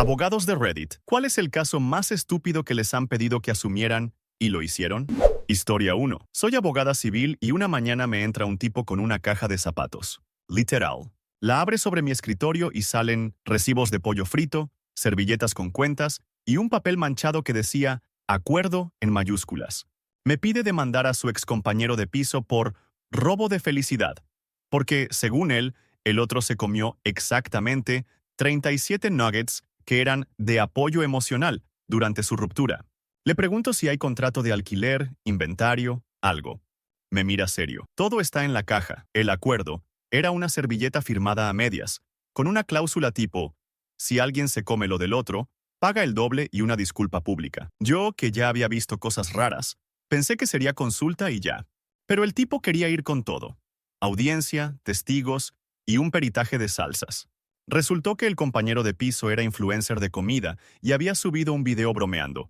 Abogados de Reddit, ¿cuál es el caso más estúpido que les han pedido que asumieran y lo hicieron? Historia 1. Soy abogada civil y una mañana me entra un tipo con una caja de zapatos. Literal. La abre sobre mi escritorio y salen recibos de pollo frito, servilletas con cuentas y un papel manchado que decía "Acuerdo" en mayúsculas. Me pide demandar a su excompañero de piso por robo de felicidad, porque, según él, el otro se comió exactamente 37 nuggets que eran de apoyo emocional durante su ruptura. Le pregunto si hay contrato de alquiler, inventario, algo. Me mira serio. Todo está en la caja. El acuerdo era una servilleta firmada a medias, con una cláusula tipo: si alguien se come lo del otro, paga el doble y una disculpa pública. Yo, que ya había visto cosas raras, pensé que sería consulta y ya. Pero el tipo quería ir con todo. Audiencia, testigos y un peritaje de salsas. Resultó que el compañero de piso era influencer de comida y había subido un video bromeando.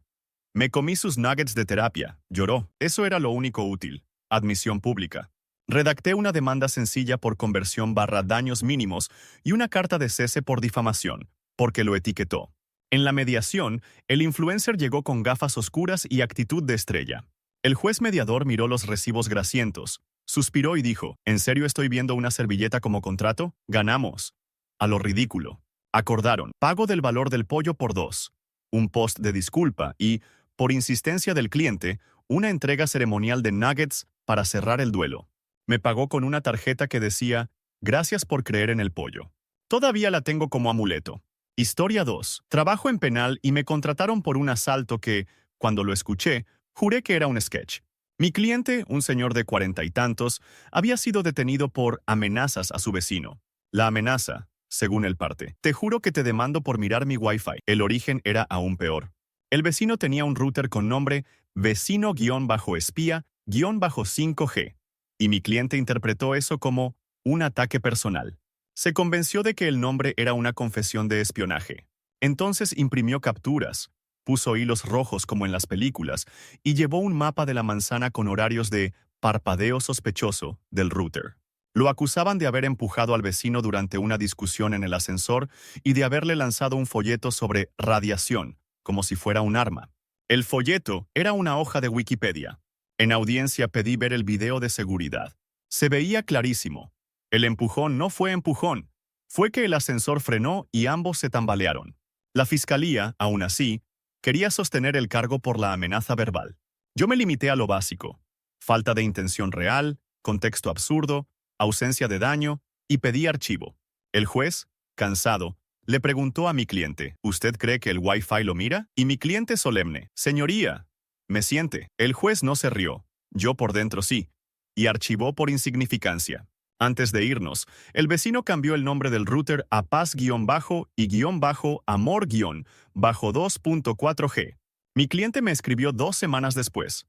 Me comí sus nuggets de terapia, lloró. Eso era lo único útil. Admisión pública. Redacté una demanda sencilla por conversión/daños mínimos y una carta de cese por difamación, porque lo etiquetó. En la mediación, el influencer llegó con gafas oscuras y actitud de estrella. El juez mediador miró los recibos grasientos, suspiró y dijo: ¿En serio estoy viendo una servilleta como contrato? Ganamos. A lo ridículo. Acordaron pago del valor del pollo por 2, un post de disculpa y, por insistencia del cliente, una entrega ceremonial de nuggets para cerrar el duelo. Me pagó con una tarjeta que decía: gracias por creer en el pollo. Todavía la tengo como amuleto. Historia 2. Trabajo en penal y me contrataron por un asalto que, cuando lo escuché, juré que era un sketch. Mi cliente, un señor de 40 y tantos, había sido detenido por amenazas a su vecino. La amenaza, según el parte: te juro que te demando por mirar mi Wi-Fi. El origen era aún peor. El vecino tenía un router con nombre vecino-espía-5G, y mi cliente interpretó eso como un ataque personal. Se convenció de que el nombre era una confesión de espionaje. Entonces imprimió capturas, puso hilos rojos como en las películas, y llevó un mapa de la manzana con horarios de parpadeo sospechoso del router. Lo acusaban de haber empujado al vecino durante una discusión en el ascensor y de haberle lanzado un folleto sobre radiación, como si fuera un arma. El folleto era una hoja de Wikipedia. En audiencia pedí ver el video de seguridad. Se veía clarísimo. El empujón no fue empujón. Fue que el ascensor frenó y ambos se tambalearon. La fiscalía, aún así, quería sostener el cargo por la amenaza verbal. Yo me limité a lo básico: falta de intención real, contexto absurdo, ausencia de daño, y pedí archivo. El juez, cansado, le preguntó a mi cliente: ¿usted cree que el Wi-Fi lo mira? Y mi cliente solemne: señoría, me siente. El juez no se rió, yo por dentro sí, y archivó por insignificancia. Antes de irnos, el vecino cambió el nombre del router a paz-y-amor-2.4G. Mi cliente me escribió 2 semanas después: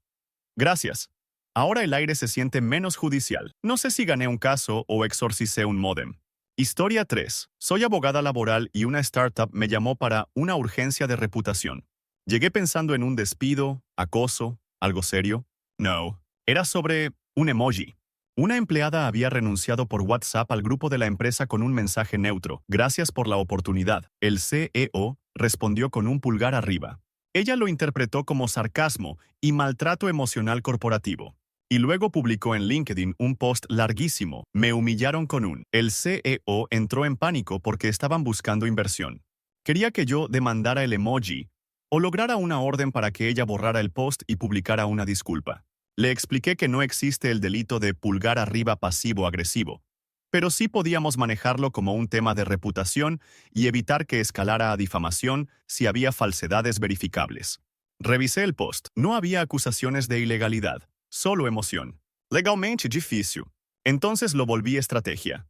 gracias. Ahora el aire se siente menos judicial. No sé si gané un caso o exorcicé un módem. Historia 3. Soy abogada laboral y una startup me llamó para una urgencia de reputación. Llegué pensando en un despido, acoso, algo serio. No. Era sobre un emoji. Una empleada había renunciado por WhatsApp al grupo de la empresa con un mensaje neutro: gracias por la oportunidad. El CEO respondió con un pulgar arriba. Ella lo interpretó como sarcasmo y maltrato emocional corporativo. Y luego publicó en LinkedIn un post larguísimo: me humillaron con un... El CEO entró en pánico porque estaban buscando inversión. Quería que yo demandara el emoji o lograra una orden para que ella borrara el post y publicara una disculpa. Le expliqué que no existe el delito de pulgar arriba pasivo-agresivo, pero sí podíamos manejarlo como un tema de reputación y evitar que escalara a difamación si había falsedades verificables. Revisé el post. No había acusaciones de ilegalidad, solo emoción. Legalmente difícil. Entonces lo volví estrategia.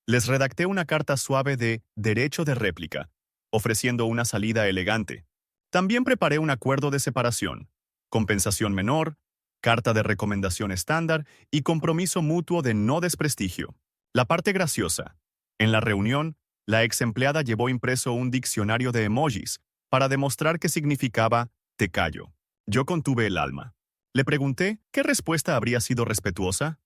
Les redacté una carta suave de derecho de réplica, ofreciendo una salida elegante. También preparé un acuerdo de separación, compensación menor, carta de recomendación estándar y compromiso mutuo de no desprestigio. La parte graciosa. En la reunión, la ex empleada llevó impreso un diccionario de emojis para demostrar qué significaba "te callo". Yo contuve el alma. Le pregunté qué respuesta habría sido respetuosa,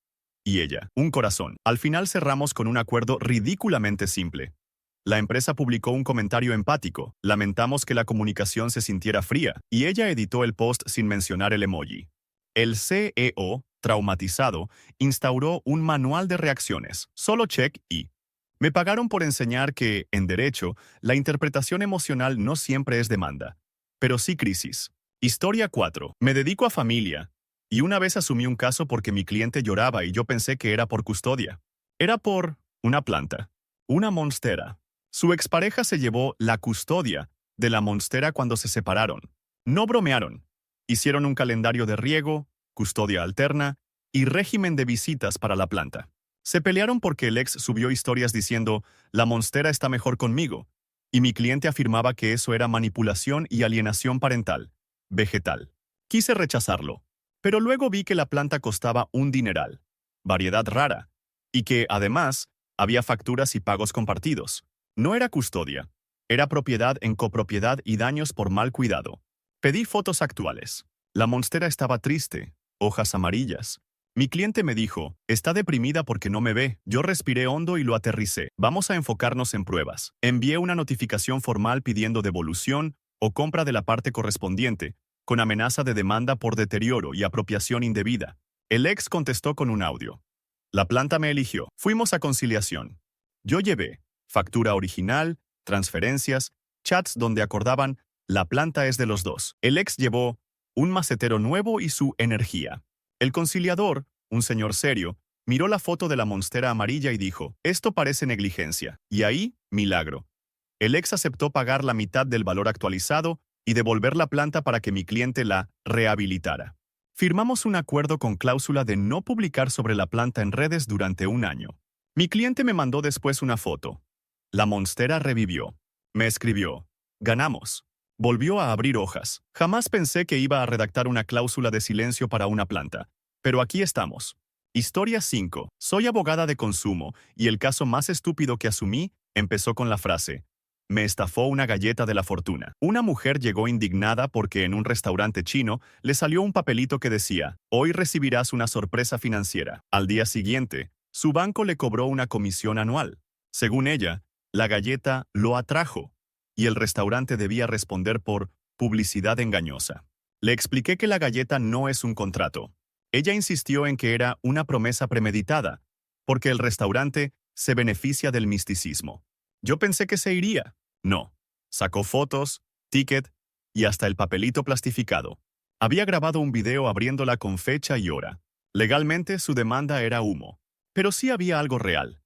y ella: un corazón. Al final cerramos con un acuerdo ridículamente simple. La empresa publicó un comentario empático. Lamentamos que la comunicación se sintiera fría, y ella editó el post sin mencionar el emoji. El CEO, traumatizado, instauró un manual de reacciones, solo check y... Me pagaron por enseñar que, en derecho, la interpretación emocional no siempre es demanda, pero sí crisis. Historia 4. Me dedico a familia, y una vez asumí un caso porque mi cliente lloraba y yo pensé que era por custodia. Era por una planta, una monstera. Su expareja se llevó la custodia de la monstera cuando se separaron. No bromearon. Hicieron un calendario de riego, custodia alterna y régimen de visitas para la planta. Se pelearon porque el ex subió historias diciendo, la monstera está mejor conmigo, y mi cliente afirmaba que eso era manipulación y alienación parental, vegetal. Quise rechazarlo, pero luego vi que la planta costaba un dineral, variedad rara, y que, además, había facturas y pagos compartidos. No era custodia, era propiedad en copropiedad y daños por mal cuidado. Pedí fotos actuales. La monstera estaba triste, hojas amarillas. Mi cliente me dijo, está deprimida porque no me ve. Yo respiré hondo y lo aterricé. Vamos a enfocarnos en pruebas. Envié una notificación formal pidiendo devolución o compra de la parte correspondiente, con amenaza de demanda por deterioro y apropiación indebida. El ex contestó con un audio. La planta me eligió. Fuimos a conciliación. Yo llevé factura original, transferencias, chats donde acordaban, la planta es de los dos. El ex llevó un macetero nuevo y su energía. El conciliador, un señor serio, miró la foto de la monstera amarilla y dijo, esto parece negligencia. Y ahí, milagro. El ex aceptó pagar la mitad del valor actualizado y devolver la planta para que mi cliente la rehabilitara. Firmamos un acuerdo con cláusula de no publicar sobre la planta en redes durante un año. Mi cliente me mandó después una foto. La monstera revivió. Me escribió, ganamos. Volvió a abrir hojas. Jamás pensé que iba a redactar una cláusula de silencio para una planta. Pero aquí estamos. Historia 5. Soy abogada de consumo, y el caso más estúpido que asumí empezó con la frase, me estafó una galleta de la fortuna. Una mujer llegó indignada porque en un restaurante chino le salió un papelito que decía, hoy recibirás una sorpresa financiera. Al día siguiente, su banco le cobró una comisión anual. Según ella, la galleta lo atrajo, y el restaurante debía responder por publicidad engañosa. Le expliqué que la galleta no es un contrato. Ella insistió en que era una promesa premeditada, porque el restaurante se beneficia del misticismo. Yo pensé que se iría. No. Sacó fotos, ticket y hasta el papelito plastificado. Había grabado un video abriéndola con fecha y hora. Legalmente su demanda era humo. Pero sí había algo real.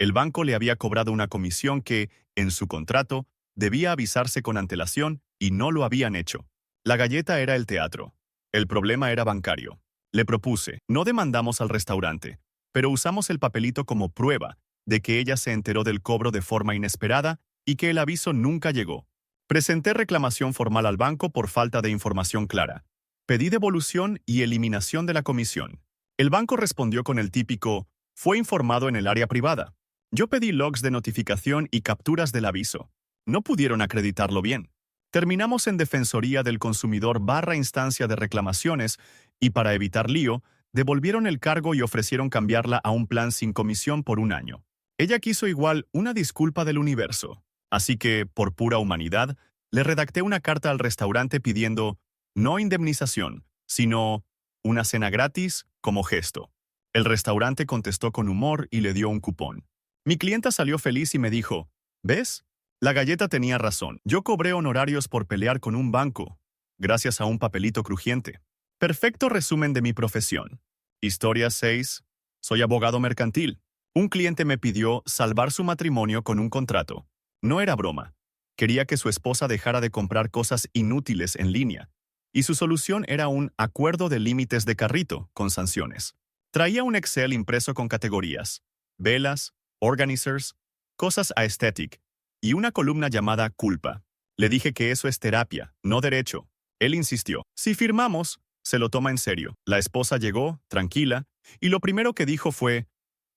El banco le había cobrado una comisión que, en su contrato, debía avisarse con antelación y no lo habían hecho. La galleta era el teatro. El problema era bancario. Le propuse, no demandamos al restaurante, pero usamos el papelito como prueba de que ella se enteró del cobro de forma inesperada y que el aviso nunca llegó. Presenté reclamación formal al banco por falta de información clara. Pedí devolución y eliminación de la comisión. El banco respondió con el típico, fue informado en el área privada. Yo pedí logs de notificación y capturas del aviso. No pudieron acreditarlo bien. Terminamos en Defensoría del Consumidor / instancia de reclamaciones y para evitar lío, devolvieron el cargo y ofrecieron cambiarla a un plan sin comisión por un año. Ella quiso igual una disculpa del universo. Así que, por pura humanidad, le redacté una carta al restaurante pidiendo no indemnización, sino una cena gratis como gesto. El restaurante contestó con humor y le dio un cupón. Mi clienta salió feliz y me dijo, ¿ves? La galleta tenía razón. Yo cobré honorarios por pelear con un banco, gracias a un papelito crujiente. Perfecto resumen de mi profesión. Historia 6. Soy abogado mercantil. Un cliente me pidió salvar su matrimonio con un contrato. No era broma. Quería que su esposa dejara de comprar cosas inútiles en línea. Y su solución era un acuerdo de límites de carrito con sanciones. Traía un Excel impreso con categorías, velas, organizers, cosas aesthetic, y una columna llamada culpa. Le dije que eso es terapia, no derecho. Él insistió. Si firmamos, se lo toma en serio. La esposa llegó, tranquila, y lo primero que dijo fue,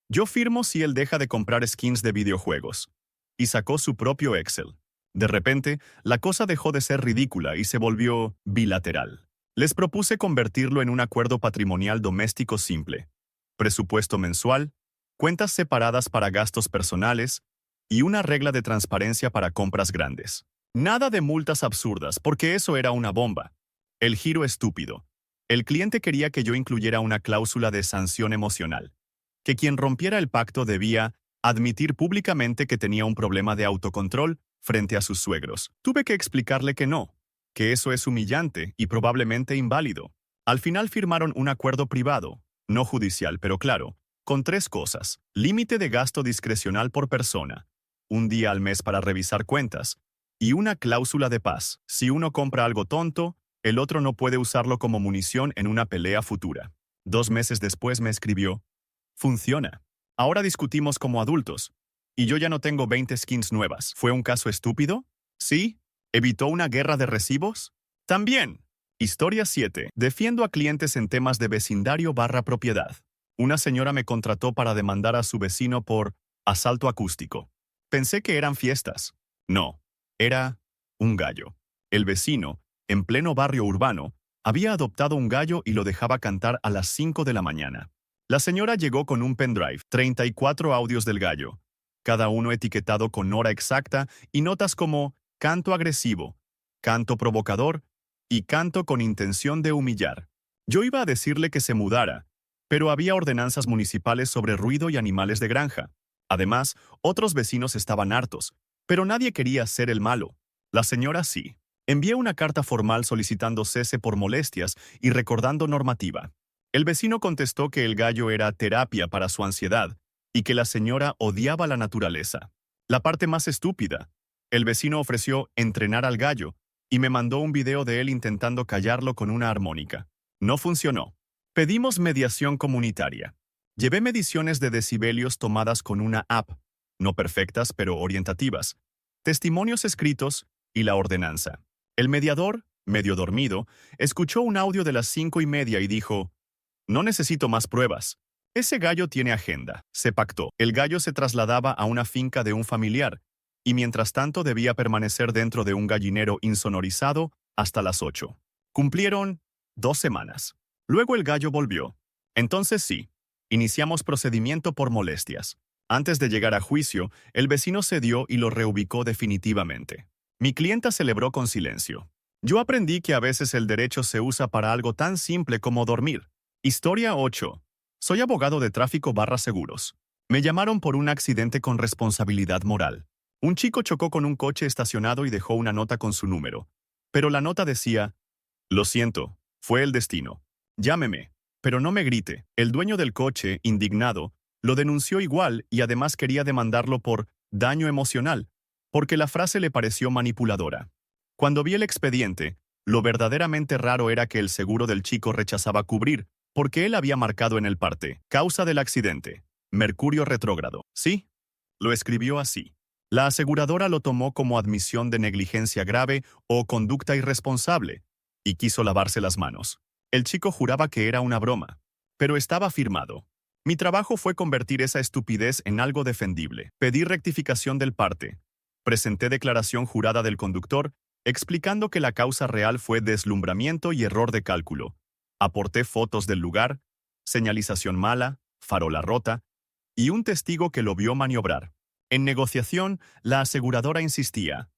yo firmo si él deja de comprar skins de videojuegos. Y sacó su propio Excel. De repente, la cosa dejó de ser ridícula y se volvió bilateral. Les propuse convertirlo en un acuerdo patrimonial doméstico simple. Presupuesto mensual, cuentas separadas para gastos personales, y una regla de transparencia para compras grandes. Nada de multas absurdas, porque eso era una bomba. El giro estúpido. El cliente quería que yo incluyera una cláusula de sanción emocional, que quien rompiera el pacto debía admitir públicamente que tenía un problema de autocontrol frente a sus suegros. Tuve que explicarle que no, que eso es humillante y probablemente inválido. Al final firmaron un acuerdo privado, no judicial, pero claro, con 3 cosas: límite de gasto discrecional por persona, un día al mes para revisar cuentas, y una cláusula de paz. Si uno compra algo tonto, el otro no puede usarlo como munición en una pelea futura. 2 meses después me escribió: funciona. Ahora discutimos como adultos. Y yo ya no tengo 20 skins nuevas. ¿Fue un caso estúpido? Sí. ¿Evitó una guerra de recibos? También. Historia 7. Defiendo a clientes en temas de vecindario/propiedad. Una señora me contrató para demandar a su vecino por asalto acústico. Pensé que eran fiestas. No. Era un gallo. El vecino, en pleno barrio urbano, había adoptado un gallo y lo dejaba cantar a las 5 de la mañana. La señora llegó con un pendrive, 34 audios del gallo, cada uno etiquetado con hora exacta y notas como canto agresivo, canto provocador y canto con intención de humillar. Yo iba a decirle que se mudara, pero había ordenanzas municipales sobre ruido y animales de granja. Además, otros vecinos estaban hartos, pero nadie quería ser el malo. La señora sí. Envié una carta formal solicitando cese por molestias y recordando normativa. El vecino contestó que el gallo era terapia para su ansiedad y que la señora odiaba la naturaleza. La parte más estúpida: el vecino ofreció entrenar al gallo y me mandó un video de él intentando callarlo con una armónica. No funcionó. Pedimos mediación comunitaria. Llevé mediciones de decibelios tomadas con una app, no perfectas pero orientativas, testimonios escritos y la ordenanza. El mediador, medio dormido, escuchó un audio de las 5:30 y dijo: no necesito más pruebas. Ese gallo tiene agenda. Se pactó. El gallo se trasladaba a una finca de un familiar, y mientras tanto debía permanecer dentro de un gallinero insonorizado hasta las 8. Cumplieron 2 semanas. Luego el gallo volvió. Entonces sí, iniciamos procedimiento por molestias. Antes de llegar a juicio, el vecino cedió y lo reubicó definitivamente. Mi clienta celebró con silencio. Yo aprendí que a veces el derecho se usa para algo tan simple como dormir. Historia 8. Soy abogado de tráfico/seguros. Me llamaron por un accidente con responsabilidad moral. Un chico chocó con un coche estacionado y dejó una nota con su número. Pero la nota decía: lo siento, fue el destino. Llámeme, pero no me grite. El dueño del coche, indignado, lo denunció igual y además quería demandarlo por daño emocional, porque la frase le pareció manipuladora. Cuando vi el expediente, lo verdaderamente raro era que el seguro del chico rechazaba cubrir, porque él había marcado en el parte: causa del accidente, Mercurio retrógrado. Sí, lo escribió así. La aseguradora lo tomó como admisión de negligencia grave o conducta irresponsable, y quiso lavarse las manos. El chico juraba que era una broma, pero estaba firmado. Mi trabajo fue convertir esa estupidez en algo defendible. Pedí rectificación del parte. Presenté declaración jurada del conductor, explicando que la causa real fue deslumbramiento y error de cálculo. Aporté fotos del lugar, señalización mala, farola rota, y un testigo que lo vio maniobrar. En negociación, la aseguradora insistía.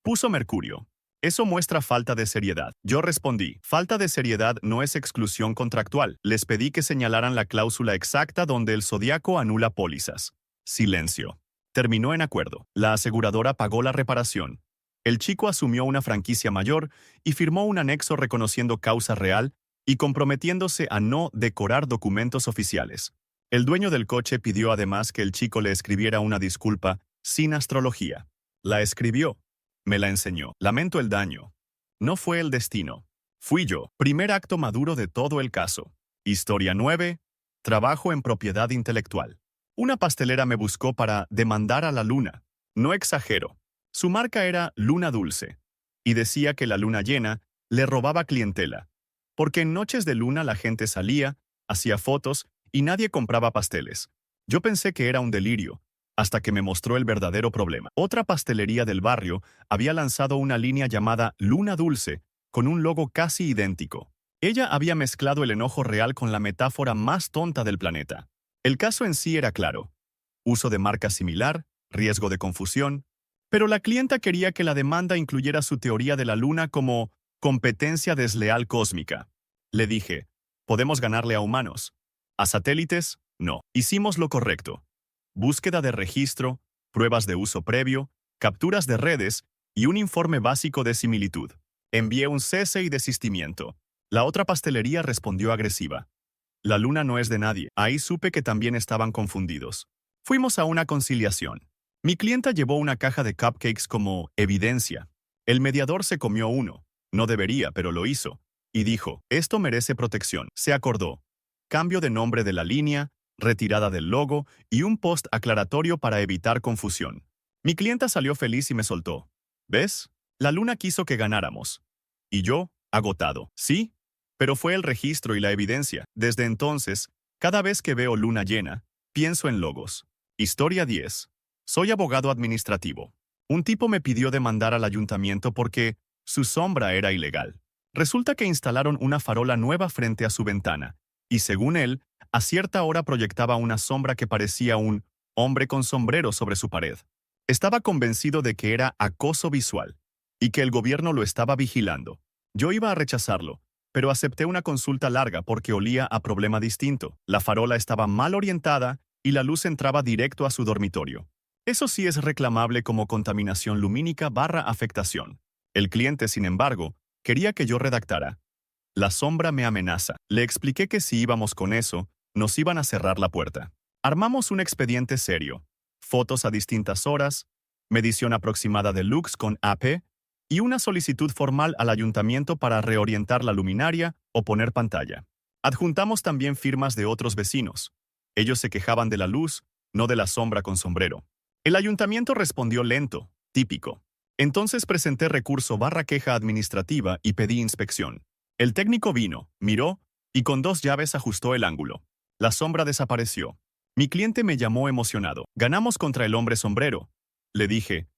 Puso Mercurio. Eso muestra falta de seriedad. Yo respondí: falta de seriedad no es exclusión contractual. Les pedí que señalaran la cláusula exacta donde el zodiaco anula pólizas. Silencio. Terminó en acuerdo. La aseguradora pagó la reparación. El chico asumió una franquicia mayor y firmó un anexo reconociendo causa real y comprometiéndose a no decorar documentos oficiales. El dueño del coche pidió además que el chico le escribiera una disculpa sin astrología. La escribió. Me la enseñó. Lamento el daño. No fue el destino. Fui yo. Primer acto maduro de todo el caso. Historia 9. Trabajo en propiedad intelectual. Una pastelera me buscó para demandar a la luna. No exagero. Su marca era Luna Dulce. Y decía que la luna llena le robaba clientela, porque en noches de luna la gente salía, hacía fotos y nadie compraba pasteles. Yo pensé que era un delirio, hasta que me mostró el verdadero problema. Otra pastelería del barrio había lanzado una línea llamada Luna Dulce, con un logo casi idéntico. Ella había mezclado el enojo real con la metáfora más tonta del planeta. El caso en sí era claro: uso de marca similar, riesgo de confusión, pero la clienta quería que la demanda incluyera su teoría de la Luna como competencia desleal cósmica. Le dije, podemos ganarle a humanos. A satélites, no. Hicimos lo correcto. Búsqueda de registro, pruebas de uso previo, capturas de redes y un informe básico de similitud. Envié un cese y desistimiento. La otra pastelería respondió agresiva. La Luna no es de nadie. Ahí supe que también estaban confundidos. Fuimos a una conciliación. Mi clienta llevó una caja de cupcakes como evidencia. El mediador se comió uno. No debería, pero lo hizo. Y dijo, esto merece protección. Se acordó. Cambio de nombre de la línea, retirada del logo y un post aclaratorio para evitar confusión. Mi clienta salió feliz y me soltó. ¿Ves? La Luna quiso que ganáramos. Y yo, agotado. Sí, pero fue el registro y la evidencia. Desde entonces, cada vez que veo luna llena, pienso en logos. Historia 10. Soy abogado administrativo. Un tipo me pidió demandar al ayuntamiento porque su sombra era ilegal. Resulta que instalaron una farola nueva frente a su ventana, y según él, a cierta hora proyectaba una sombra que parecía un hombre con sombrero sobre su pared. Estaba convencido de que era acoso visual, y que el gobierno lo estaba vigilando. Yo iba a rechazarlo, pero acepté una consulta larga porque olía a problema distinto. La farola estaba mal orientada y la luz entraba directo a su dormitorio. Eso sí es reclamable como contaminación lumínica / afectación. El cliente, sin embargo, quería que yo redactara. La sombra me amenaza. Le expliqué que si íbamos con eso, nos iban a cerrar la puerta. Armamos un expediente serio. Fotos a distintas horas, medición aproximada de lux con AP y una solicitud formal al ayuntamiento para reorientar la luminaria o poner pantalla. Adjuntamos también firmas de otros vecinos. Ellos se quejaban de la luz, no de la sombra con sombrero. El ayuntamiento respondió lento, típico. Entonces presenté recurso / queja administrativa y pedí inspección. El técnico vino, miró y con 2 llaves ajustó el ángulo. La sombra desapareció. Mi cliente me llamó emocionado. Ganamos contra el hombre sombrero. Le dije,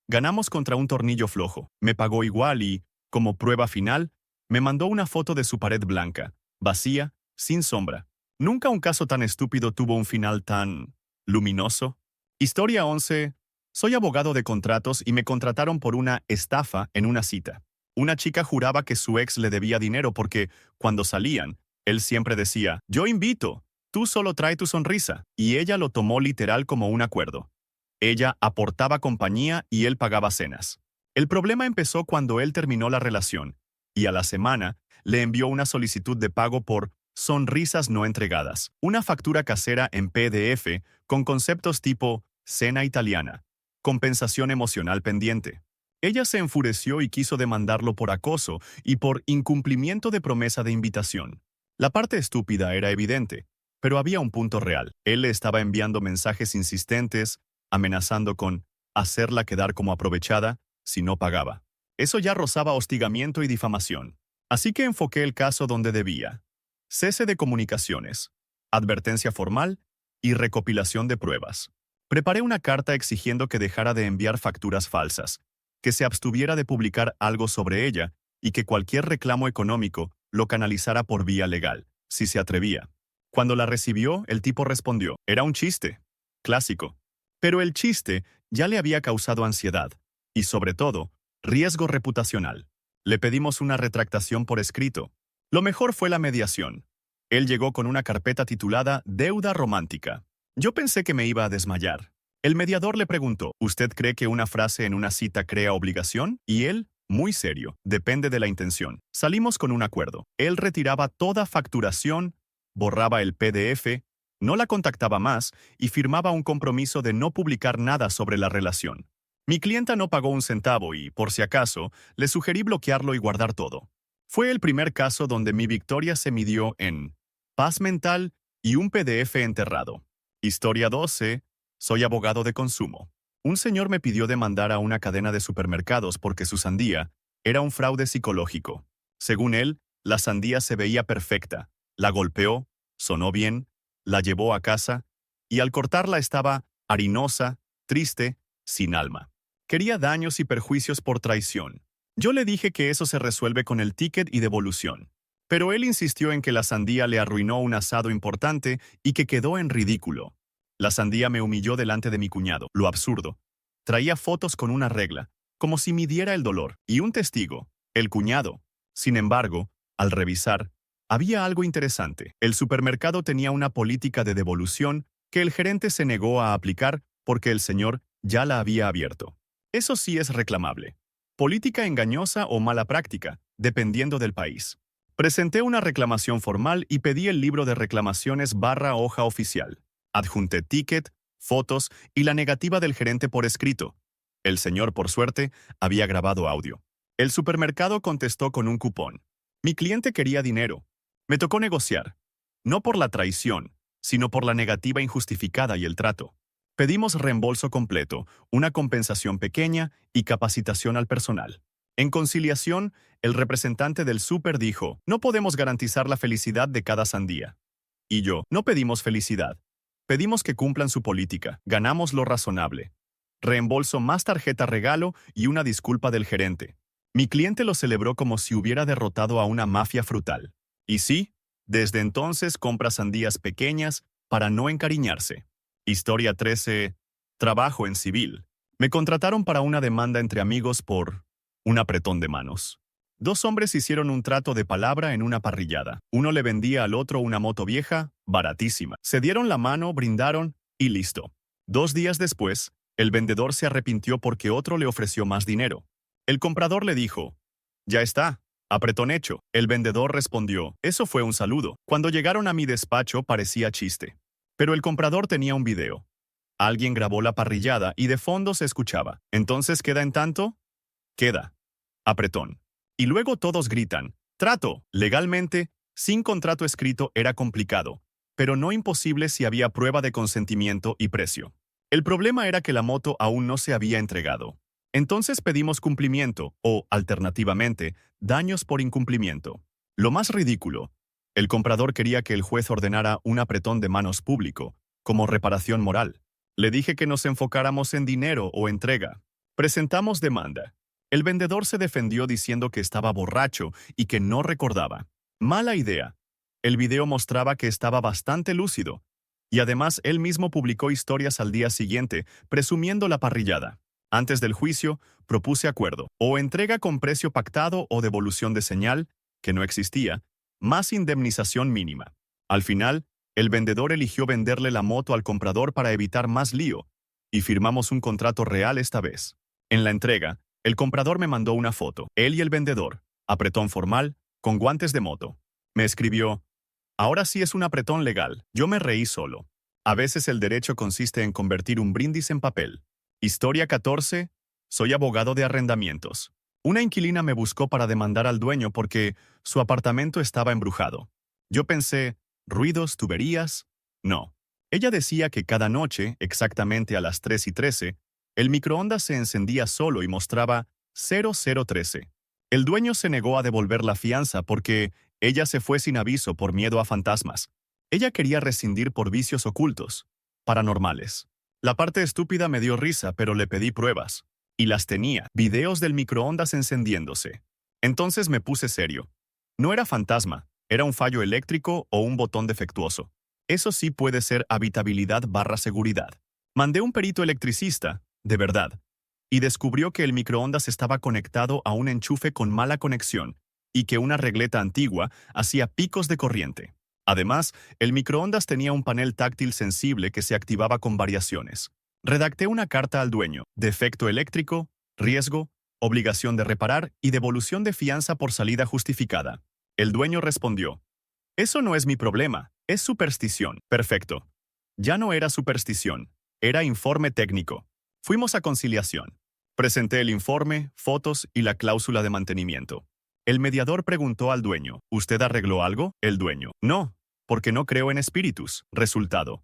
ganamos contra un tornillo flojo. Me pagó igual y, como prueba final, me mandó una foto de su pared blanca, vacía, sin sombra. Nunca un caso tan estúpido tuvo un final tan luminoso. Historia 11. Soy abogado de contratos y me contrataron por una estafa en una cita. Una chica juraba que su ex le debía dinero porque, cuando salían, él siempre decía, yo invito, tú solo trae tu sonrisa, y ella lo tomó literal como un acuerdo. Ella aportaba compañía y él pagaba cenas. El problema empezó cuando él terminó la relación, y a la semana le envió una solicitud de pago por sonrisas no entregadas, una factura casera en PDF con conceptos tipo cena italiana, compensación emocional pendiente. Ella se enfureció y quiso demandarlo por acoso y por incumplimiento de promesa de invitación. La parte estúpida era evidente, pero había un punto real. Él le estaba enviando mensajes insistentes, amenazando con hacerla quedar como aprovechada si no pagaba. Eso ya rozaba hostigamiento y difamación. Así que enfoqué el caso donde debía. Cese de comunicaciones, advertencia formal y recopilación de pruebas. Preparé una carta exigiendo que dejara de enviar facturas falsas, que se abstuviera de publicar algo sobre ella y que cualquier reclamo económico lo canalizara por vía legal, si se atrevía. Cuando la recibió, el tipo respondió, era un chiste. Clásico. Pero el chiste ya le había causado ansiedad y, sobre todo, riesgo reputacional. Le pedimos una retractación por escrito. Lo mejor fue la mediación. Él llegó con una carpeta titulada Deuda Romántica. Yo pensé que me iba a desmayar. El mediador le preguntó, ¿usted cree que una frase en una cita crea obligación? Y él, muy serio, depende de la intención. Salimos con un acuerdo. Él retiraba toda facturación, borraba el PDF, no la contactaba más y firmaba un compromiso de no publicar nada sobre la relación. Mi clienta no pagó un centavo y, por si acaso, le sugerí bloquearlo y guardar todo. Fue el primer caso donde mi victoria se midió en paz mental y un PDF enterrado. Historia 12. Soy abogado de consumo. Un señor me pidió demandar a una cadena de supermercados porque su sandía era un fraude psicológico. Según él, la sandía se veía perfecta. La golpeó, sonó bien, la llevó a casa y al cortarla estaba harinosa, triste, sin alma. Quería daños y perjuicios por traición. Yo le dije que eso se resuelve con el ticket y devolución. Pero él insistió en que la sandía le arruinó un asado importante y que quedó en ridículo. La sandía me humilló delante de mi cuñado. Lo absurdo. Traía fotos con una regla, como si midiera el dolor, y un testigo, el cuñado. Sin embargo, al revisar, había algo interesante. El supermercado tenía una política de devolución que el gerente se negó a aplicar porque el señor ya la había abierto. Eso sí es reclamable. Política engañosa o mala práctica, dependiendo del país. Presenté una reclamación formal y pedí el libro de reclamaciones / hoja oficial. Adjunté ticket, fotos y la negativa del gerente por escrito. El señor, por suerte, había grabado audio. El supermercado contestó con un cupón. Mi cliente quería dinero. Me tocó negociar. No por la traición, sino por la negativa injustificada y el trato. Pedimos reembolso completo, una compensación pequeña y capacitación al personal. En conciliación, el representante del súper dijo, no podemos garantizar la felicidad de cada sandía. Y yo, no pedimos felicidad. Pedimos que cumplan su política. Ganamos lo razonable. Reembolso más tarjeta regalo y una disculpa del gerente. Mi cliente lo celebró como si hubiera derrotado a una mafia frutal. Y sí, desde entonces compra sandías pequeñas para no encariñarse. Historia 13. Trabajo en civil. Me contrataron para una demanda entre amigos por un apretón de manos. Dos hombres hicieron un trato de palabra en una parrillada. Uno le vendía al otro una moto vieja, baratísima. Se dieron la mano, brindaron y listo. 2 días después, el vendedor se arrepintió porque otro le ofreció más dinero. El comprador le dijo, ya está, apretón hecho. El vendedor respondió, eso fue un saludo. Cuando llegaron a mi despacho parecía chiste. Pero el comprador tenía un video. Alguien grabó la parrillada y de fondo se escuchaba. ¿Entonces queda en tanto? Queda. Apretón. Y luego todos gritan, trato. Legalmente, sin contrato escrito era complicado, pero no imposible si había prueba de consentimiento y precio. El problema era que la moto aún no se había entregado. Entonces pedimos cumplimiento o, alternativamente, daños por incumplimiento. Lo más ridículo, el comprador quería que el juez ordenara un apretón de manos público, como reparación moral. Le dije que nos enfocáramos en dinero o entrega. Presentamos demanda. El vendedor se defendió diciendo que estaba borracho y que no recordaba. Mala idea. El video mostraba que estaba bastante lúcido. Y además él mismo publicó historias al día siguiente, presumiendo la parrillada. Antes del juicio, propuse acuerdo, o entrega con precio pactado o devolución de señal, que no existía, más indemnización mínima. Al final, el vendedor eligió venderle la moto al comprador para evitar más lío, y firmamos un contrato real esta vez. En la entrega, el comprador me mandó una foto, él y el vendedor, apretón formal, con guantes de moto. Me escribió, ahora sí es un apretón legal. Yo me reí solo. A veces el derecho consiste en convertir un brindis en papel. Historia 14. Soy abogado de arrendamientos. Una inquilina me buscó para demandar al dueño porque su apartamento estaba embrujado. Yo pensé, ¿ruidos, tuberías? No. Ella decía que cada noche, exactamente a las 3:13, el microondas se encendía solo y mostraba 0013. El dueño se negó a devolver la fianza porque ella se fue sin aviso por miedo a fantasmas. Ella quería rescindir por vicios ocultos, paranormales. La parte estúpida me dio risa, pero le pedí pruebas. Y las tenía, videos del microondas encendiéndose. Entonces me puse serio. No era fantasma, era un fallo eléctrico o un botón defectuoso. Eso sí puede ser habitabilidad / seguridad. Mandé un perito electricista, de verdad, y descubrió que el microondas estaba conectado a un enchufe con mala conexión y que una regleta antigua hacía picos de corriente. Además, el microondas tenía un panel táctil sensible que se activaba con variaciones. Redacté una carta al dueño, defecto eléctrico, riesgo, obligación de reparar y devolución de fianza por salida justificada. El dueño respondió, eso no es mi problema, es superstición. Perfecto. Ya no era superstición, era informe técnico. Fuimos a conciliación. Presenté el informe, fotos y la cláusula de mantenimiento. El mediador preguntó al dueño, ¿usted arregló algo? El dueño, no, porque no creo en espíritus. Resultado,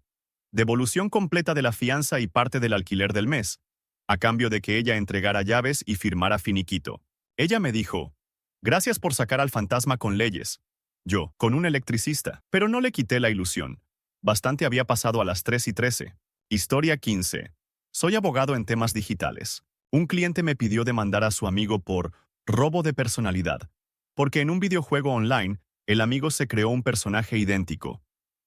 devolución completa de la fianza y parte del alquiler del mes, a cambio de que ella entregara llaves y firmara finiquito. Ella me dijo, gracias por sacar al fantasma con leyes. Yo, con un electricista, pero no le quité la ilusión. Bastante había pasado a las 3:13. Historia 15. Soy abogado en temas digitales. Un cliente me pidió demandar a su amigo por robo de personalidad, porque en un videojuego online, el amigo se creó un personaje idéntico.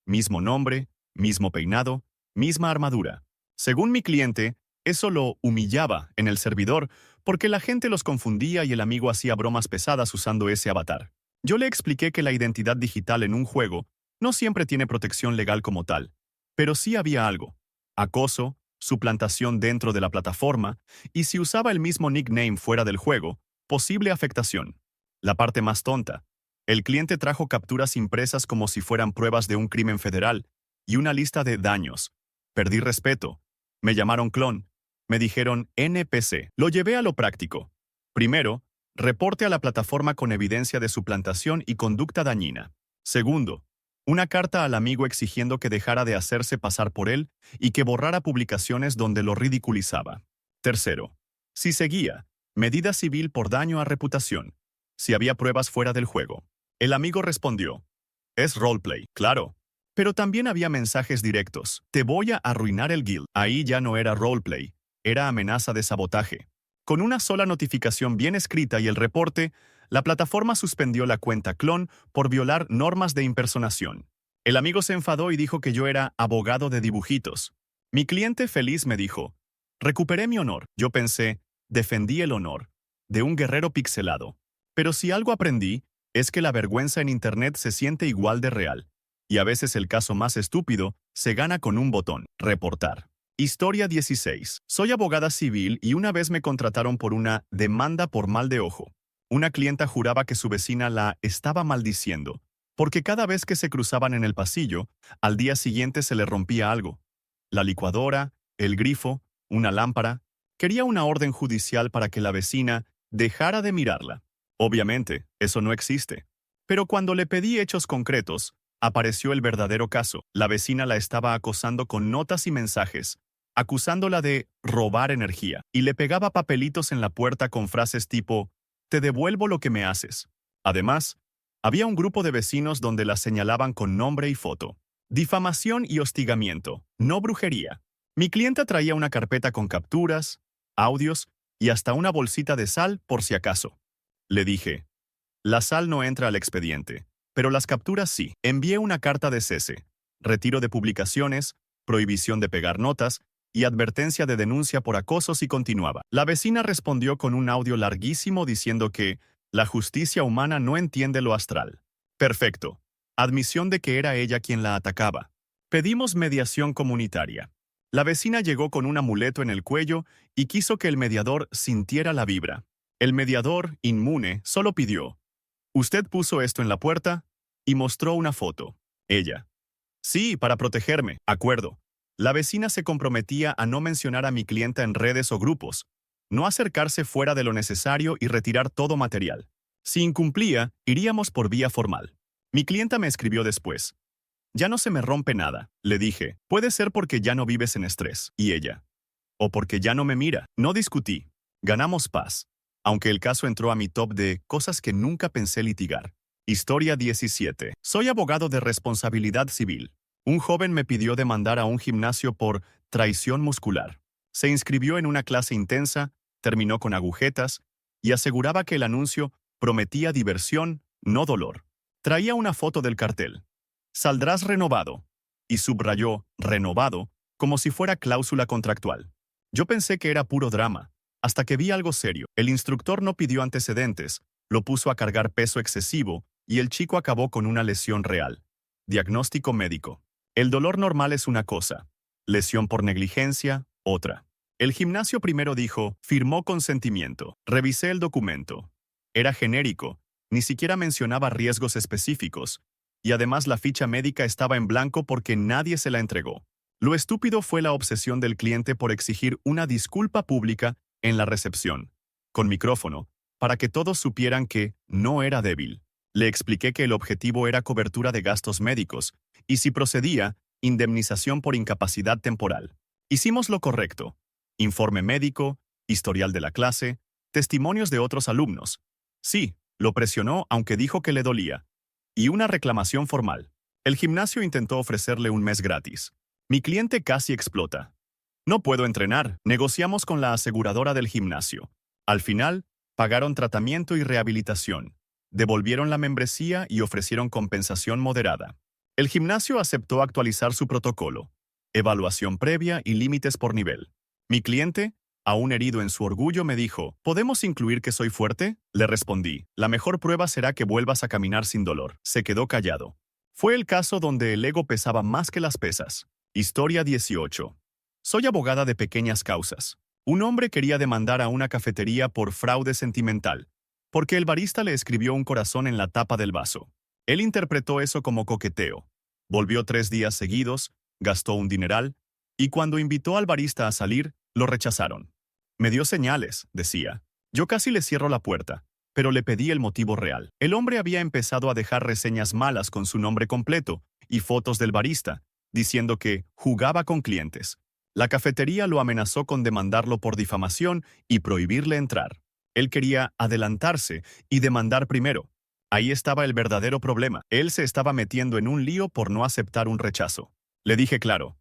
Mismo nombre, mismo peinado, Misma armadura. Según mi cliente, eso lo humillaba en el servidor porque la gente los confundía y el amigo hacía bromas pesadas usando ese avatar. Yo le expliqué que la identidad digital en un juego no siempre tiene protección legal como tal, pero sí había algo: acoso, suplantación dentro de la plataforma, y si usaba el mismo nickname fuera del juego, posible afectación. La parte más tonta: el cliente trajo capturas impresas como si fueran pruebas de un crimen federal y una lista de daños. Perdí respeto. Me llamaron clon. Me dijeron NPC. Lo llevé a lo práctico. Primero, reporte a la plataforma con evidencia de suplantación y conducta dañina. Segundo, una carta al amigo exigiendo que dejara de hacerse pasar por él y que borrara publicaciones donde lo ridiculizaba. Tercero, si seguía, medida civil por daño a reputación, si había pruebas fuera del juego. El amigo respondió: es roleplay, claro. Pero también había mensajes directos: te voy a arruinar el guild. Ahí ya no era roleplay, era amenaza de sabotaje. Con una sola notificación bien escrita y el reporte, la plataforma suspendió la cuenta clon por violar normas de impersonación. El amigo se enfadó y dijo que yo era abogado de dibujitos. Mi cliente feliz me dijo: recuperé mi honor. Yo pensé, defendí el honor de un guerrero pixelado. Pero si algo aprendí, es que la vergüenza en Internet se siente igual de real. Y a veces el caso más estúpido se gana con un botón: reportar. Historia 16. Soy abogada civil y una vez me contrataron por una demanda por mal de ojo. Una clienta juraba que su vecina la estaba maldiciendo, porque cada vez que se cruzaban en el pasillo, al día siguiente se le rompía algo. La licuadora, el grifo, una lámpara. Quería una orden judicial para que la vecina dejara de mirarla. Obviamente, eso no existe. Pero cuando le pedí hechos concretos, apareció el verdadero caso. La vecina la estaba acosando con notas y mensajes, acusándola de robar energía, y le pegaba papelitos en la puerta con frases tipo: te devuelvo lo que me haces. Además, había un grupo de vecinos donde la señalaban con nombre y foto. Difamación y hostigamiento, no brujería. Mi clienta traía una carpeta con capturas, audios y hasta una bolsita de sal por si acaso. Le dije: la sal no entra al expediente, pero las capturas sí. Envié una carta de cese, retiro de publicaciones, prohibición de pegar notas y advertencia de denuncia por acoso si continuaba. La vecina respondió con un audio larguísimo diciendo que la justicia humana no entiende lo astral. Perfecto. Admisión de que era ella quien la atacaba. Pedimos mediación comunitaria. La vecina llegó con un amuleto en el cuello y quiso que el mediador sintiera la vibra. El mediador, inmune, solo pidió: ¿usted puso esto en la puerta? Y mostró una foto. Ella: sí, para protegerme. Acuerdo. La vecina se comprometía a no mencionar a mi clienta en redes o grupos, no acercarse fuera de lo necesario y retirar todo material. Si incumplía, iríamos por vía formal. Mi clienta me escribió después: ya no se me rompe nada. Le dije: puede ser porque ya no vives en estrés. Y ella: o porque ya no me mira. No discutí. Ganamos paz. Aunque el caso entró a mi top de cosas que nunca pensé litigar. Historia 17. Soy abogado de responsabilidad civil. Un joven me pidió demandar a un gimnasio por traición muscular. Se inscribió en una clase intensa, terminó con agujetas y aseguraba que el anuncio prometía diversión, no dolor. Traía una foto del cartel: saldrás renovado, y subrayó renovado como si fuera cláusula contractual. Yo pensé que era puro drama, hasta que vi algo serio. El instructor no pidió antecedentes, lo puso a cargar peso excesivo y el chico acabó con una lesión real. Diagnóstico médico. El dolor normal es una cosa, lesión por negligencia, otra. El gimnasio primero dijo: firmó consentimiento. Revisé el documento. Era genérico, ni siquiera mencionaba riesgos específicos, y además la ficha médica estaba en blanco porque nadie se la entregó. Lo estúpido fue la obsesión del cliente por exigir una disculpa pública en la recepción, con micrófono, para que todos supieran que no era débil. Le expliqué que el objetivo era cobertura de gastos médicos, y si procedía, indemnización por incapacidad temporal. Hicimos lo correcto: informe médico, historial de la clase, testimonios de otros alumnos. Sí, lo presionó aunque dijo que le dolía. Y una reclamación formal. El gimnasio intentó ofrecerle un mes gratis. Mi cliente casi explota. No puedo entrenar. Negociamos con la aseguradora del gimnasio. Al final, pagaron tratamiento y rehabilitación. Devolvieron la membresía y ofrecieron compensación moderada. El gimnasio aceptó actualizar su protocolo. evaluación previa y límites por nivel. Mi cliente, aún herido en su orgullo, me dijo, ¿podemos incluir que soy fuerte? Le respondí, la mejor prueba será que vuelvas a caminar sin dolor. Se quedó callado. Fue el caso donde el ego pesaba más que las pesas. Historia 18. Soy abogada de pequeñas causas. Un hombre quería demandar a una cafetería por fraude sentimental, porque el barista le escribió un corazón en la tapa del vaso. Él interpretó eso como coqueteo. Volvió 3 días seguidos, gastó un dineral, y cuando invitó al barista a salir, lo rechazaron. Me dio señales, decía. Yo casi le cierro la puerta, pero le pedí el motivo real. El hombre había empezado a dejar reseñas malas con su nombre completo y fotos del barista, diciendo que jugaba con clientes. La cafetería lo amenazó con demandarlo por difamación y prohibirle entrar. Él quería adelantarse y demandar primero. Ahí estaba el verdadero problema. Él se estaba metiendo en un lío por no aceptar un rechazo. Le dije claro,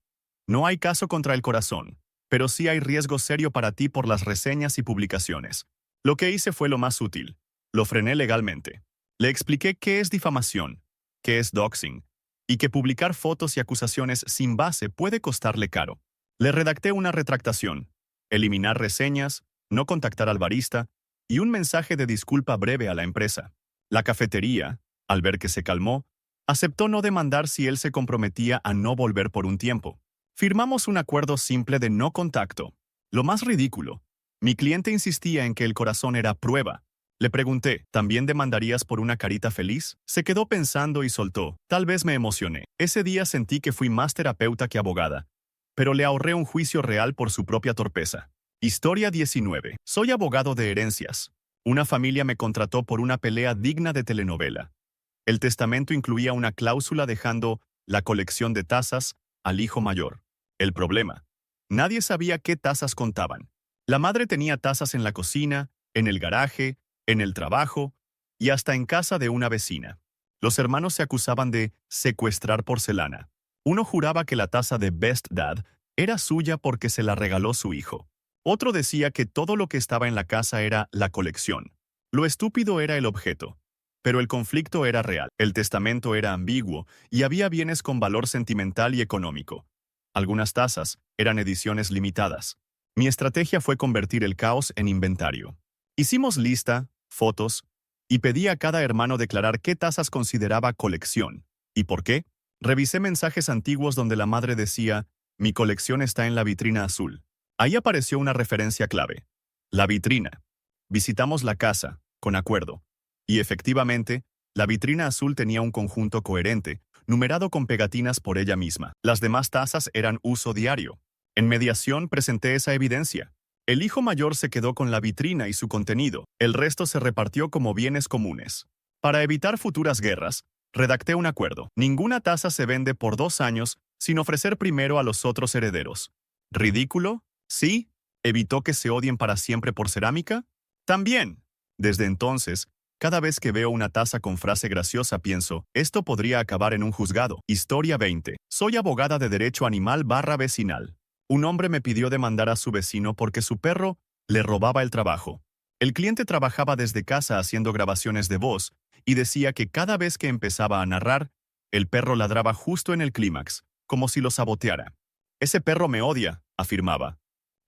no hay caso contra el corazón, pero sí hay riesgo serio para ti por las reseñas y publicaciones. Lo que hice fue lo más útil. Lo frené legalmente. Le expliqué qué es difamación, qué es doxing, y que publicar fotos y acusaciones sin base puede costarle caro. Le redacté una retractación, eliminar reseñas, no contactar al barista y un mensaje de disculpa breve a la empresa. La cafetería, al ver que se calmó, aceptó no demandar si él se comprometía a no volver por un tiempo. Firmamos un acuerdo simple de no contacto. Lo más ridículo, mi cliente insistía en que el corazón era prueba. Le pregunté, ¿también demandarías por una carita feliz? Se quedó pensando y soltó, tal vez me emocioné. Ese día sentí que fui más terapeuta que abogada, pero le ahorré un juicio real por su propia torpeza. Historia 19. Soy abogado de herencias. Una familia me contrató por una pelea digna de telenovela. El testamento incluía una cláusula dejando la colección de tazas al hijo mayor. El problema: nadie sabía qué tazas contaban. La madre tenía tazas en la cocina, en el garaje, en el trabajo y hasta en casa de una vecina. Los hermanos se acusaban de secuestrar porcelana. Uno juraba que la taza de Best Dad era suya porque se la regaló su hijo. Otro decía que todo lo que estaba en la casa era la colección. Lo estúpido era el objeto. Pero el conflicto era real. El testamento era ambiguo y había bienes con valor sentimental y económico. Algunas tazas eran ediciones limitadas. Mi estrategia fue convertir el caos en inventario. Hicimos lista, fotos, y pedí a cada hermano declarar qué tazas consideraba colección. ¿Y por qué? Revisé mensajes antiguos donde la madre decía, mi colección está en la vitrina azul. Ahí apareció una referencia clave. La vitrina. Visitamos la casa, con acuerdo. Y efectivamente, la vitrina azul tenía un conjunto coherente, numerado con pegatinas por ella misma. Las demás tazas eran uso diario. En mediación presenté esa evidencia. El hijo mayor se quedó con la vitrina y su contenido. El resto se repartió como bienes comunes. Para evitar futuras guerras, redacté un acuerdo. Ninguna taza se vende por 2 años sin ofrecer primero a los otros herederos. ¿Ridículo? Sí. ¿Evitó que se odien para siempre por cerámica? También. Desde entonces, cada vez que veo una taza con frase graciosa pienso, esto podría acabar en un juzgado. Historia 20. Soy abogada de derecho animal /vecinal. Un hombre me pidió demandar a su vecino porque su perro le robaba el trabajo. El cliente trabajaba desde casa haciendo grabaciones de voz y decía que cada vez que empezaba a narrar, el perro ladraba justo en el clímax, como si lo saboteara. Ese perro me odia, afirmaba.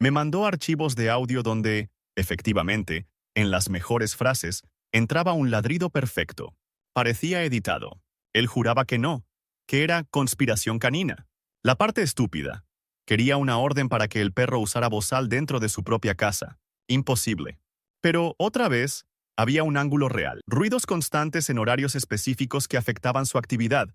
Me mandó archivos de audio donde, efectivamente, en las mejores frases, entraba un ladrido perfecto. Parecía editado. Él juraba que no, que era conspiración canina. La parte estúpida. Quería una orden para que el perro usara bozal dentro de su propia casa. Imposible. Pero, otra vez, había un ángulo real. Ruidos constantes en horarios específicos que afectaban su actividad,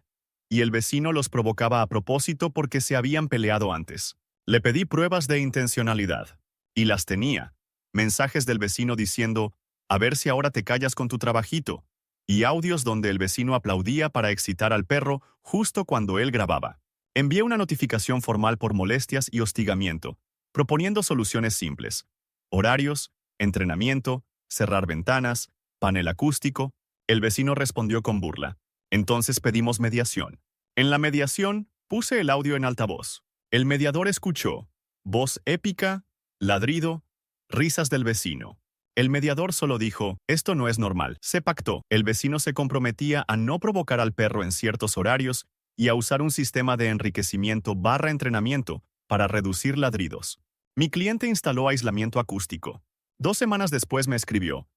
y el vecino los provocaba a propósito porque se habían peleado antes. Le pedí pruebas de intencionalidad. Y las tenía. Mensajes del vecino diciendo, a ver si ahora te callas con tu trabajito, y audios donde el vecino aplaudía para excitar al perro justo cuando él grababa. Envié una notificación formal por molestias y hostigamiento, proponiendo soluciones simples. Horarios, entrenamiento, cerrar ventanas, panel acústico. El vecino respondió con burla. Entonces pedimos mediación. En la mediación, puse el audio en altavoz. El mediador escuchó. Voz épica, ladrido, risas del vecino. El mediador solo dijo, esto no es normal. Se pactó. El vecino se comprometía a no provocar al perro en ciertos horarios y a usar un sistema de enriquecimiento/entrenamiento para reducir ladridos. Mi cliente instaló aislamiento acústico. 2 semanas después me escribió: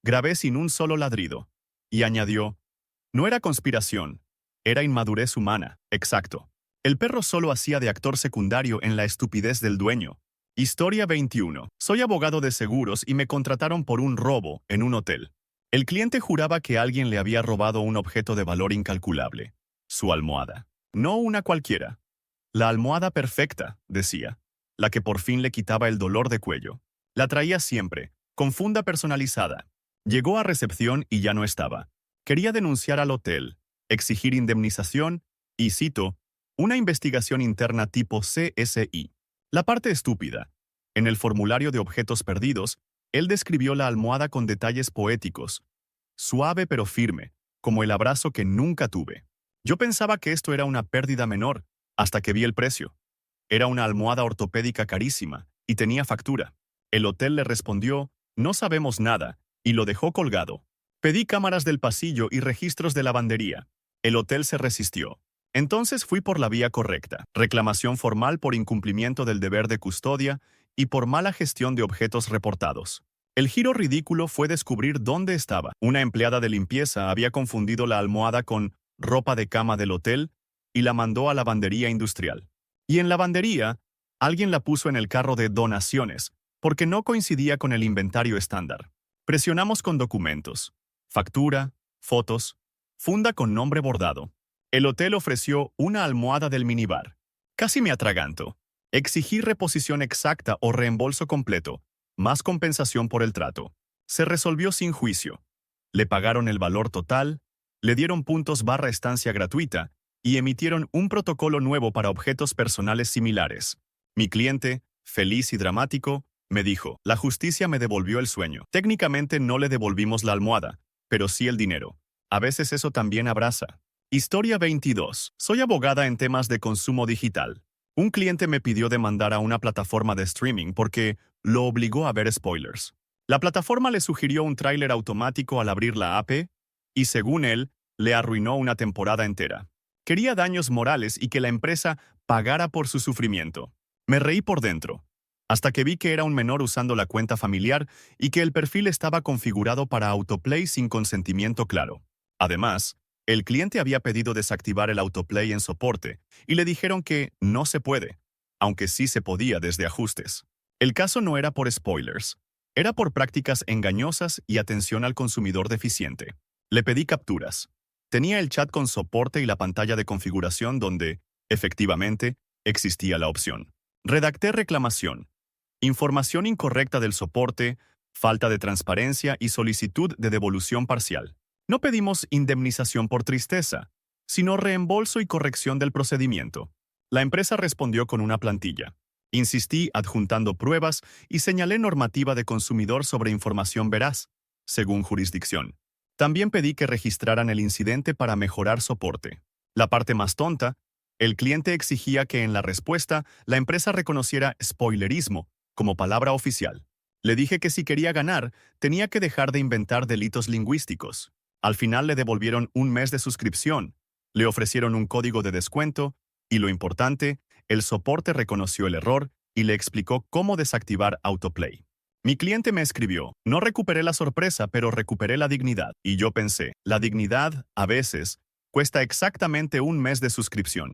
grabé sin un solo ladrido. Y añadió: no era conspiración, era inmadurez humana, exacto. El perro solo hacía de actor secundario en la estupidez del dueño. Historia 21. Soy abogado de seguros y me contrataron por un robo en un hotel. El cliente juraba que alguien le había robado un objeto de valor incalculable: su almohada. No una cualquiera. La almohada perfecta, decía. La que por fin le quitaba el dolor de cuello. La traía siempre, con funda personalizada. Llegó a recepción y ya no estaba. Quería denunciar al hotel, exigir indemnización y, cito, una investigación interna tipo CSI. La parte estúpida. En el formulario de objetos perdidos, él describió la almohada con detalles poéticos. Suave pero firme, como el abrazo que nunca tuve. Yo pensaba que esto era una pérdida menor, hasta que vi el precio. Era una almohada ortopédica carísima, y tenía factura. El hotel le respondió: no sabemos nada, y lo dejó colgado. Pedí cámaras del pasillo y registros de lavandería. El hotel se resistió. Entonces fui por la vía correcta: reclamación formal por incumplimiento del deber de custodia y por mala gestión de objetos reportados. El giro ridículo fue descubrir dónde estaba. Una empleada de limpieza había confundido la almohada con ropa de cama del hotel y la mandó a lavandería industrial. Y en lavandería, alguien la puso en el carro de donaciones, porque no coincidía con el inventario estándar. Presionamos con documentos: factura, fotos, funda con nombre bordado. El hotel ofreció una almohada del minibar. Casi me atraganto. Exigí reposición exacta o reembolso completo, más compensación por el trato. Se resolvió sin juicio. Le pagaron el valor total, le dieron puntos/estancia gratuita y emitieron un protocolo nuevo para objetos personales similares. Mi cliente, feliz y dramático, me dijo: la justicia me devolvió el sueño. Técnicamente no le devolvimos la almohada, pero sí el dinero. A veces eso también abraza. Historia 22. Soy abogada en temas de consumo digital. Un cliente me pidió demandar a una plataforma de streaming porque lo obligó a ver spoilers. La plataforma le sugirió un tráiler automático al abrir la app y, según él, le arruinó una temporada entera. Quería daños morales y que la empresa pagara por su sufrimiento. Me reí por dentro, hasta que vi que era un menor usando la cuenta familiar y que el perfil estaba configurado para autoplay sin consentimiento claro. Además, el cliente había pedido desactivar el autoplay en soporte y le dijeron que no se puede, aunque sí se podía desde ajustes. El caso no era por spoilers, era por prácticas engañosas y atención al consumidor deficiente. Le pedí capturas. Tenía el chat con soporte y la pantalla de configuración donde, efectivamente, existía la opción. Redacté reclamación: información incorrecta del soporte, falta de transparencia y solicitud de devolución parcial. No pedimos indemnización por tristeza, sino reembolso y corrección del procedimiento. La empresa respondió con una plantilla. Insistí adjuntando pruebas y señalé normativa de consumidor sobre información veraz, según jurisdicción. También pedí que registraran el incidente para mejorar soporte. La parte más tonta: el cliente exigía que en la respuesta la empresa reconociera spoilerismo como palabra oficial. Le dije que si quería ganar, tenía que dejar de inventar delitos lingüísticos. Al final le devolvieron un mes de suscripción, le ofrecieron un código de descuento y, lo importante, el soporte reconoció el error y le explicó cómo desactivar autoplay. Mi cliente me escribió: no recuperé la sorpresa, pero recuperé la dignidad. Y yo pensé, la dignidad, a veces, cuesta exactamente un mes de suscripción.